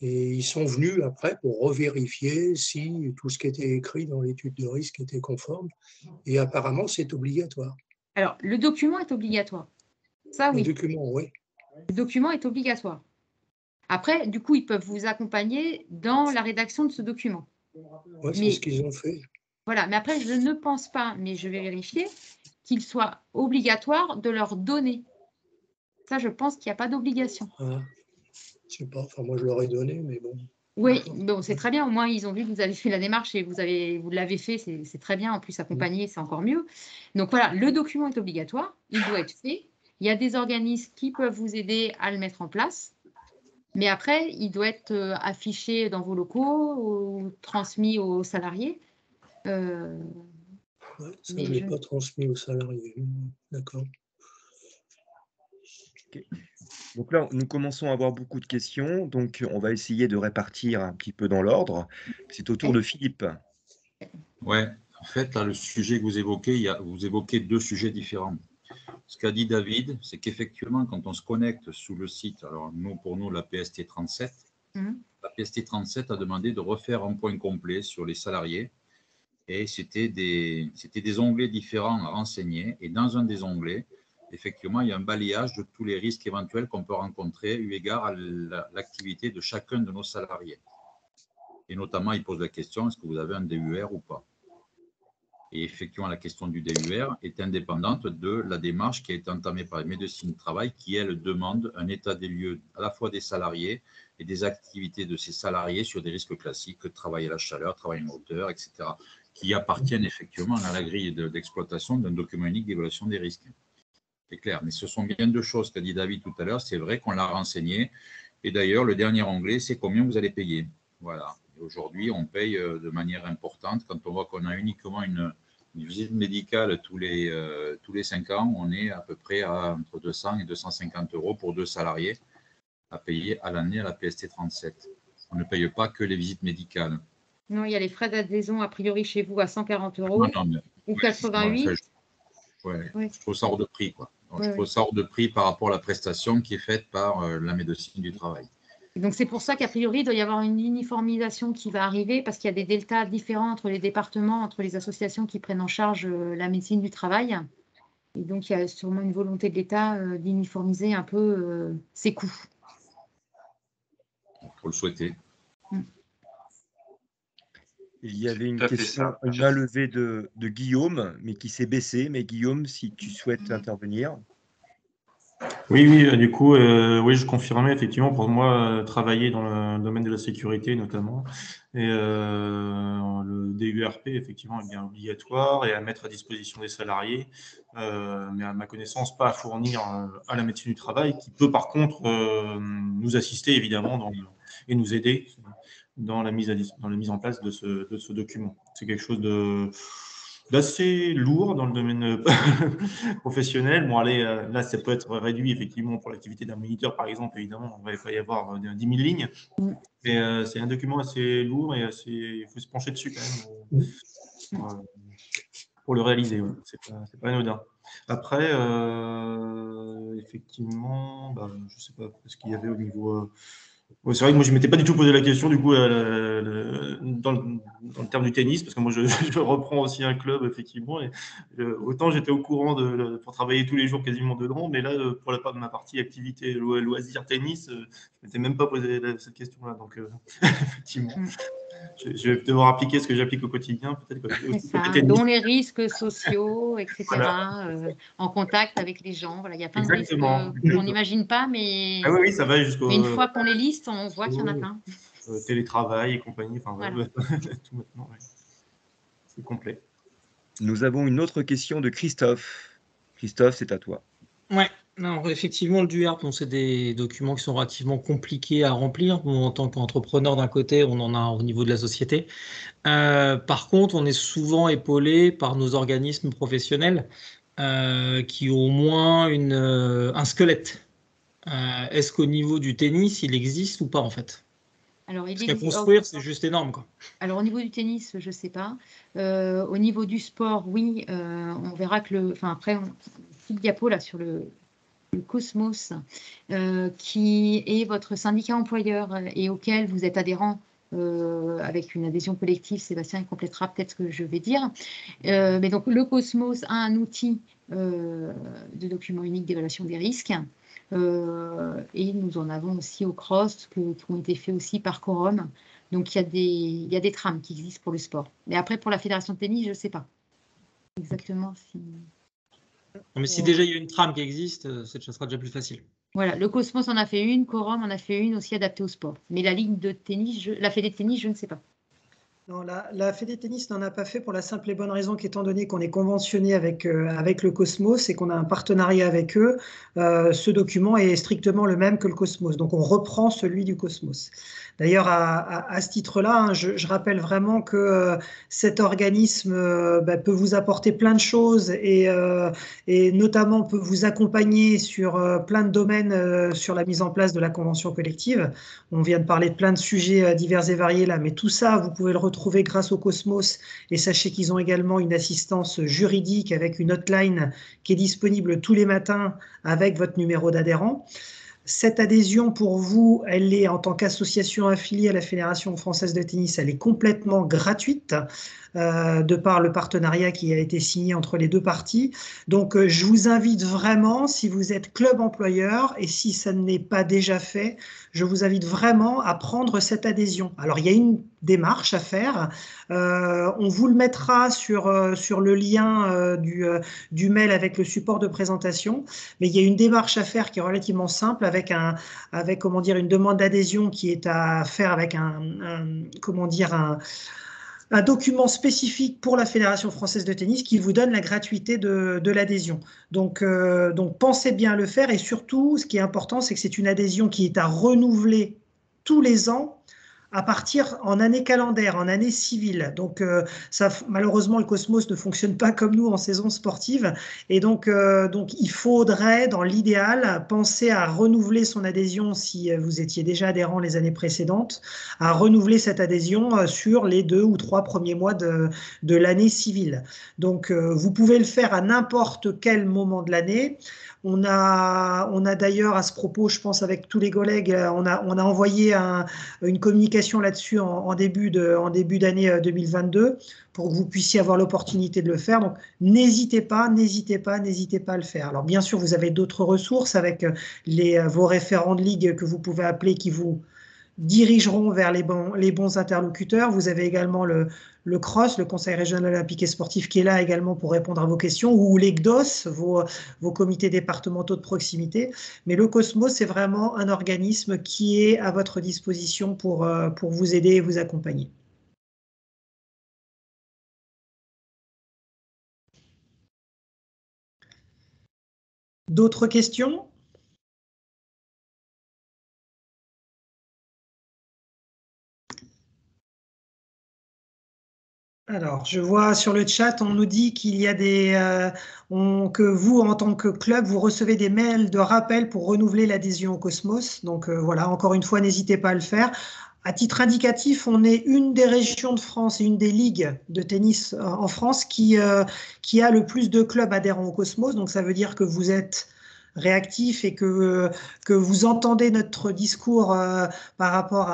et ils sont venus après pour revérifier si tout ce qui était écrit dans l'étude de risque était conforme et apparemment c'est obligatoire. Alors, le document est obligatoire. Ça, oui. Le document, oui. Le document est obligatoire. Après, du coup, ils peuvent vous accompagner dans la rédaction de ce document. Ouais, c'est ce qu'ils ont fait. Voilà, mais après, je ne pense pas, mais je vais vérifier, qu'il soit obligatoire de leur donner. Ça, je pense qu'il n'y a pas d'obligation. Ah, je sais pas, enfin moi je leur ai donné, mais bon. Oui, bon, c'est très bien. Au moins, ils ont vu que vous avez fait la démarche et vous l'avez fait, c'est très bien. En plus, accompagner, c'est encore mieux. Donc voilà, le document est obligatoire, il doit être fait. Il y a des organismes qui peuvent vous aider à le mettre en place. Mais après, il doit être affiché dans vos locaux ou transmis aux salariés. Ouais, ça, je ne l'ai pas transmis aux salariés. D'accord. Okay. Donc là, nous commençons à avoir beaucoup de questions. Donc, on va essayer de répartir un petit peu dans l'ordre. C'est au tour de Philippe. Ouais. En fait, là, le sujet que vous évoquez, vous évoquez deux sujets différents. Ce qu'a dit David, c'est qu'effectivement, quand on se connecte sous le site, alors pour nous, la PST 37, la PST 37 a demandé de refaire un point complet sur les salariés. Et c'était des onglets différents à renseigner. Et dans un des onglets, effectivement, il y a un balayage de tous les risques éventuels qu'on peut rencontrer eu égard à l'activité de chacun de nos salariés. Et notamment, il pose la question, est-ce que vous avez un DUR ou pas? Et effectivement, la question du DUR est indépendante de la démarche qui a été entamée par les médecins du travail qui, elle, demande un état des lieux à la fois des salariés et des activités de ces salariés sur des risques classiques, travail à la chaleur, travail en hauteur, etc., qui appartiennent effectivement à la grille d'exploitation d'un document unique d'évaluation des risques. C'est clair, mais ce sont bien deux choses qu'a dit David tout à l'heure. C'est vrai qu'on l'a renseigné. Et d'ailleurs, le dernier onglet, c'est combien vous allez payer. Voilà. Aujourd'hui, on paye de manière importante. Quand on voit qu'on a uniquement une visite médicale tous les 5 ans, on est à peu près à entre 200 et 250 € pour 2 salariés à payer à l'année à la PST 37. On ne paye pas que les visites médicales. Non, il y a les frais d'adhésion a priori chez vous à 140 € ou 88. Je trouve ça hors de prix, quoi. Donc, je trouve ça hors de prix par rapport à la prestation qui est faite par la médecine du travail. Et donc, c'est pour ça qu'a priori, il doit y avoir une uniformisation qui va arriver parce qu'il y a des deltas différents entre les départements, entre les associations qui prennent en charge la médecine du travail. Et donc, il y a sûrement une volonté de l'État d'uniformiser un peu ses coûts. Il faut le souhaiter. Il y avait une question, une main levée de Guillaume, mais qui s'est baissée. Mais Guillaume, si tu souhaites intervenir. Oui, du coup, oui, je confirmais effectivement pour moi travailler dans le domaine de la sécurité notamment. Et le DURP, effectivement, est bien obligatoire et à mettre à disposition des salariés, mais à ma connaissance, pas à fournir à la médecine du travail, qui peut par contre nous assister évidemment et nous aider dans la mise en place de ce document. C'est quelque chose d'assez lourd dans le domaine professionnel. Bon, allez, là, ça peut être réduit effectivement pour l'activité d'un moniteur, par exemple, évidemment, il va y avoir 10 000 lignes, mais c'est un document assez lourd et il faut se pencher dessus quand même pour le réaliser. Ouais. C'est pas anodin. Après, effectivement, je ne sais pas ce qu'il y avait au niveau... c'est vrai que moi, je ne m'étais pas du tout posé la question, du coup, dans le terme du tennis, parce que moi, je reprends aussi un club, effectivement. Et, autant j'étais au courant pour travailler tous les jours quasiment dedans, mais là, pour la part de ma partie activité, loisir, tennis, je ne m'étais même pas posé cette question-là. Donc, effectivement, je vais devoir appliquer ce que j'applique au quotidien, peut-être. Dont les risques sociaux, etc., voilà. En contact avec les gens. Voilà, il y a plein de risques qu'on n'imagine pas, mais, oui, ça va mais une fois qu'on les liste, on voit qu'il y en a plein. Télétravail et compagnie, enfin, voilà. Tout maintenant, c'est complet. Nous avons une autre question de Christophe. Christophe, c'est à toi. Ouais. Alors, effectivement, le DURP, c'est des documents qui sont relativement compliqués à remplir. Bon, en tant qu'entrepreneur, d'un côté, on en a au niveau de la société. Par contre, on est souvent épaulé par nos organismes professionnels qui ont au moins un squelette. Est-ce qu'au niveau du tennis, il existe ou pas, en fait? Alors, parce qu'à construire, c'est juste énorme, quoi. Alors, au niveau du tennis, je ne sais pas. Au niveau du sport, oui, on verra que après, petite diapo là sur le Cosmos, qui est votre syndicat employeur et auquel vous êtes adhérent avec une adhésion collective. Sébastien complétera peut-être ce que je vais dire. Mais donc, le Cosmos a un outil de document unique d'évaluation des risques. Et nous en avons aussi au CROSS qui ont été faits aussi par Quorum. Donc, il y a des trames qui existent pour le sport. Mais après, pour la fédération de tennis, je ne sais pas exactement si... Non, mais si déjà il y a une trame qui existe, ça sera déjà plus facile. Voilà, le Cosmos en a fait une, Quorum en a fait une aussi adaptée au sport. Mais la ligue de tennis, la fédé de tennis, je ne sais pas. Non, la Fédé Tennis n'en a pas fait pour la simple et bonne raison qu'étant donné qu'on est conventionné avec le Cosmos et qu'on a un partenariat avec eux, ce document est strictement le même que le Cosmos. Donc, on reprend celui du Cosmos. D'ailleurs, à ce titre-là, je rappelle vraiment que cet organisme peut vous apporter plein de choses et notamment peut vous accompagner sur plein de domaines sur la mise en place de la convention collective. On vient de parler de plein de sujets divers et variés là, mais tout ça, vous pouvez le retrouver retrouver grâce au Cosmos. Et sachez qu'ils ont également une assistance juridique avec une hotline qui est disponible tous les matins avec votre numéro d'adhérent. Cette adhésion pour vous, elle est en tant qu'association affiliée à la Fédération française de tennis, elle est complètement gratuite de par le partenariat qui a été signé entre les deux parties. Donc je vous invite vraiment, si vous êtes club employeur et si ça n'est pas déjà fait, je vous invite vraiment à prendre cette adhésion. Alors il y a une démarche à faire, on vous le mettra sur le lien du mail avec le support de présentation, mais il y a une démarche à faire qui est relativement simple avec comment dire, une demande d'adhésion qui est à faire avec un document spécifique pour la Fédération française de tennis qui vous donne la gratuité de l'adhésion. Donc pensez bien à le faire, et surtout, ce qui est important, c'est que c'est une adhésion qui est à renouveler tous les ans à partir en année calendaire, en année civile. Donc, malheureusement, le Cosmos ne fonctionne pas comme nous en saison sportive. Et donc il faudrait, dans l'idéal, penser à renouveler son adhésion si vous étiez déjà adhérent les années précédentes, à renouveler cette adhésion sur les 2 ou 3 premiers mois de l'année civile. Donc, vous pouvez le faire à n'importe quel moment de l'année. On a d'ailleurs, à ce propos, je pense avec tous les collègues, on a envoyé une communication là-dessus en début d'année 2022 pour que vous puissiez avoir l'opportunité de le faire. Donc, n'hésitez pas à le faire. Alors, bien sûr, vous avez d'autres ressources avec vos référents de ligue que vous pouvez appeler, qui vous dirigeront vers les bons interlocuteurs. Vous avez également le CROSS, le Conseil régional olympique et sportif, qui est là également pour répondre à vos questions, ou les CDOS, vos comités départementaux de proximité. Mais le Cosmos, c'est vraiment un organisme qui est à votre disposition pour vous aider et vous accompagner. D'autres questions ? Alors, je vois sur le chat, on nous dit qu'il y a que vous, en tant que club, vous recevez des mails de rappel pour renouveler l'adhésion au Cosmos. Donc voilà, encore une fois, n'hésitez pas à le faire. À titre indicatif, on est une des régions de France et une des ligues de tennis en France qui a le plus de clubs adhérents au Cosmos. Donc ça veut dire que vous êtes réactif et que vous entendez notre discours par rapport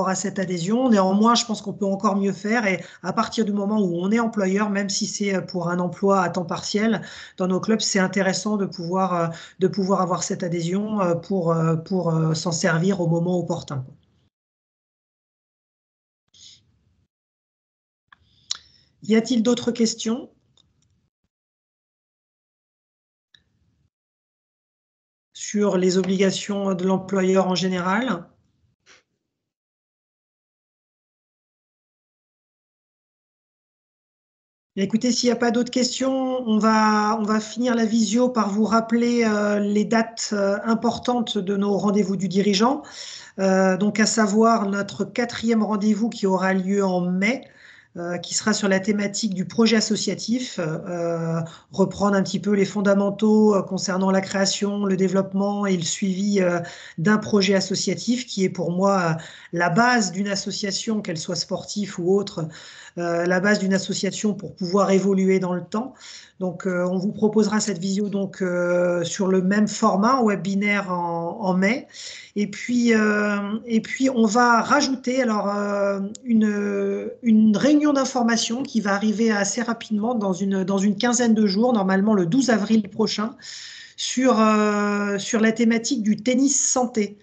à cette adhésion. Néanmoins, je pense qu'on peut encore mieux faire, et à partir du moment où on est employeur, même si c'est pour un emploi à temps partiel, dans nos clubs, c'est intéressant de pouvoir avoir cette adhésion pour s'en servir au moment opportun. Y a-t-il d'autres questions ? Sur les obligations de l'employeur en général? Écoutez, s'il n'y a pas d'autres questions, on va finir la visio par vous rappeler les dates importantes de nos rendez-vous du dirigeant. Donc, à savoir notre 4e rendez-vous qui aura lieu en mai, qui sera sur la thématique du projet associatif, reprendre un petit peu les fondamentaux concernant la création, le développement et le suivi d'un projet associatif, qui est pour moi la base d'une association, qu'elle soit sportive ou autre, la base d'une association pour pouvoir évoluer dans le temps. Donc, on vous proposera cette visio donc, sur le même format, webinaire en mai. Et puis, on va rajouter alors, une réunion d'information qui va arriver assez rapidement dans une quinzaine de jours, normalement le 12 avril prochain, sur la thématique du tennis santé.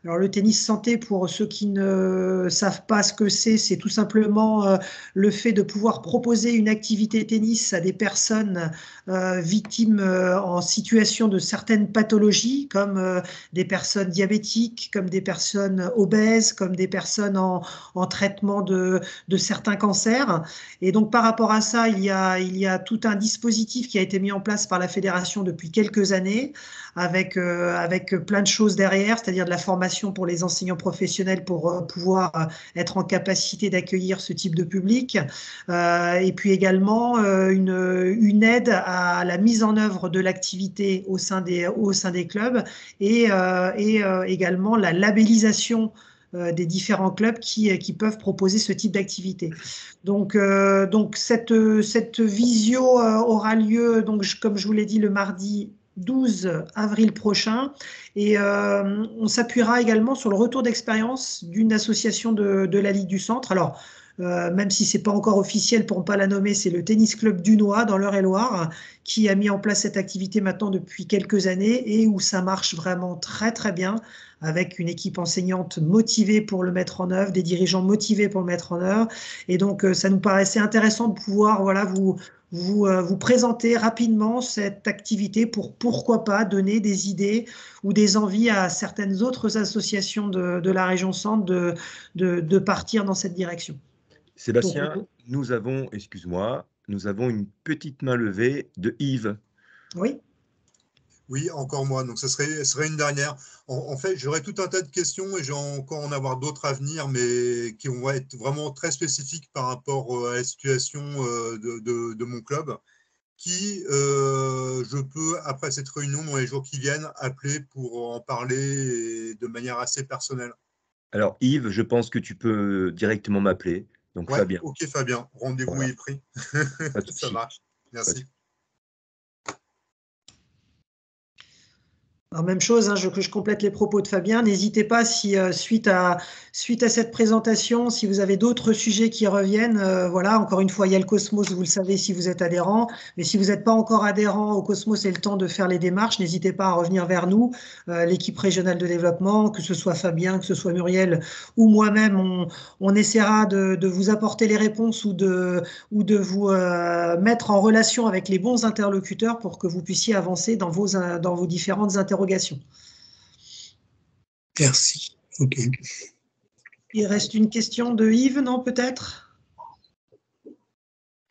Alors, le tennis santé, pour ceux qui ne savent pas ce que c'est tout simplement le fait de pouvoir proposer une activité tennis à des personnes victimes en situation de certaines pathologies, comme des personnes diabétiques, comme des personnes obèses, comme des personnes en traitement de certains cancers. Et donc, par rapport à ça, il y a tout un dispositif qui a été mis en place par la Fédération depuis quelques années, avec plein de choses derrière, c'est-à-dire de la formation pour les enseignants professionnels pour pouvoir être en capacité d'accueillir ce type de public, et puis également une aide à la mise en œuvre de l'activité au sein des clubs, et également la labellisation des différents clubs qui peuvent proposer ce type d'activité. Donc cette visio aura lieu, donc, comme je vous l'ai dit, le mardi 12 avril prochain, et on s'appuiera également sur le retour d'expérience d'une association de la Ligue du Centre. Alors, même si ce n'est pas encore officiel pour ne pas la nommer, c'est le Tennis Club Dunois dans l'Eure-et-Loire qui a mis en place cette activité maintenant depuis quelques années et où ça marche vraiment très très bien, avec une équipe enseignante motivée pour le mettre en œuvre, des dirigeants motivés pour le mettre en œuvre. Et donc, ça nous paraissait intéressant de pouvoir vous présenter rapidement cette activité pour, pourquoi pas, donner des idées ou des envies à certaines autres associations de la région Centre de partir dans cette direction. Sébastien, nous avons une petite main levée de Yves. Oui. Oui, encore moi. Donc, ce serait une dernière. En fait, j'aurais tout un tas de questions et j'ai encore en avoir d'autres à venir, mais qui vont être vraiment très spécifiques par rapport à la situation de mon club, qui, je peux, après cette réunion, dans les jours qui viennent, appeler pour en parler de manière assez personnelle. Alors, Yves, je pense que tu peux directement m'appeler. Donc, ouais, Fabien. Ok, Fabien. Rendez-vous voilà. est pris. Ça marche. Merci. Alors, même chose, que je complète les propos de Fabien. N'hésitez pas si suite à cette présentation, si vous avez d'autres sujets qui reviennent, voilà, encore une fois, il y a le Cosmos, vous le savez si vous êtes adhérent, mais si vous n'êtes pas encore adhérent au Cosmos et le temps de faire les démarches, n'hésitez pas à revenir vers nous, l'équipe régionale de développement, que ce soit Fabien, que ce soit Muriel ou moi-même, on essaiera de vous apporter les réponses ou de vous mettre en relation avec les bons interlocuteurs pour que vous puissiez avancer dans vos différentes interrogations. Merci. Ok. Il reste une question de Yves, non, peut-être?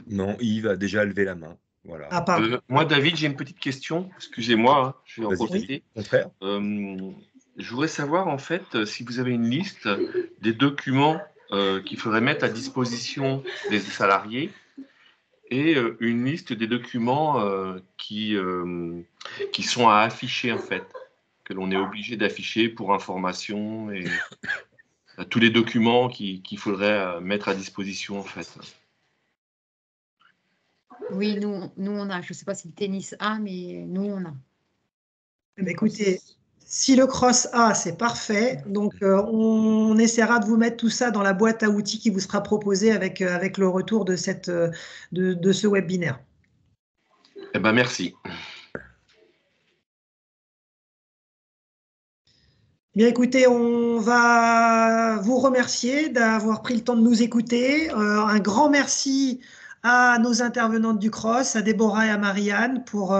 Non, Yves a déjà levé la main. Voilà. Ah, pardon. Moi, David, j'ai une petite question. Excusez-moi, je vais en profiter. Mon frère. Je voudrais savoir, en fait, si vous avez une liste des documents qu'il faudrait mettre à disposition des salariés et une liste des documents qui sont à afficher, en fait, que l'on est obligé d'afficher pour information et tous les documents qu'il faudrait mettre à disposition, en fait. Oui, nous on a. Je ne sais pas si le tennis a, mais nous, on a. Écoutez, si le cross a, c'est parfait. Donc, on essaiera de vous mettre tout ça dans la boîte à outils qui vous sera proposée avec le retour de ce webinaire. Eh ben, merci. Bien, écoutez, on va vous remercier d'avoir pris le temps de nous écouter. Un grand merci à nos intervenantes du CROSS, à Déborah et à Marianne pour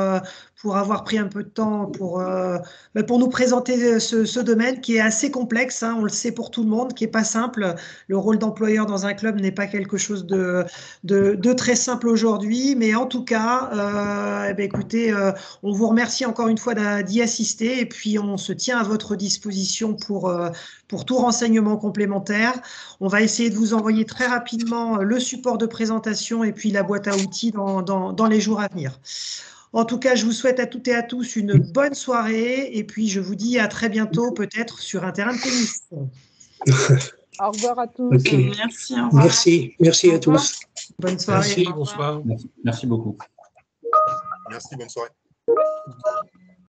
avoir pris un peu de temps pour nous présenter ce domaine qui est assez complexe, on le sait pour tout le monde, qui n'est pas simple. Le rôle d'employeur dans un club n'est pas quelque chose de très simple aujourd'hui, mais en tout cas, écoutez, on vous remercie encore une fois d'y assister et puis on se tient à votre disposition pour tout renseignement complémentaire. On va essayer de vous envoyer très rapidement le support de présentation et puis la boîte à outils dans les jours à venir. En tout cas, je vous souhaite à toutes et à tous une bonne soirée et puis je vous dis à très bientôt, peut-être sur un terrain de tennis. Au revoir à tous. Okay. Merci, au revoir. Merci à tous. Bonne soirée. Merci, bonsoir. Merci beaucoup. Merci, bonne soirée.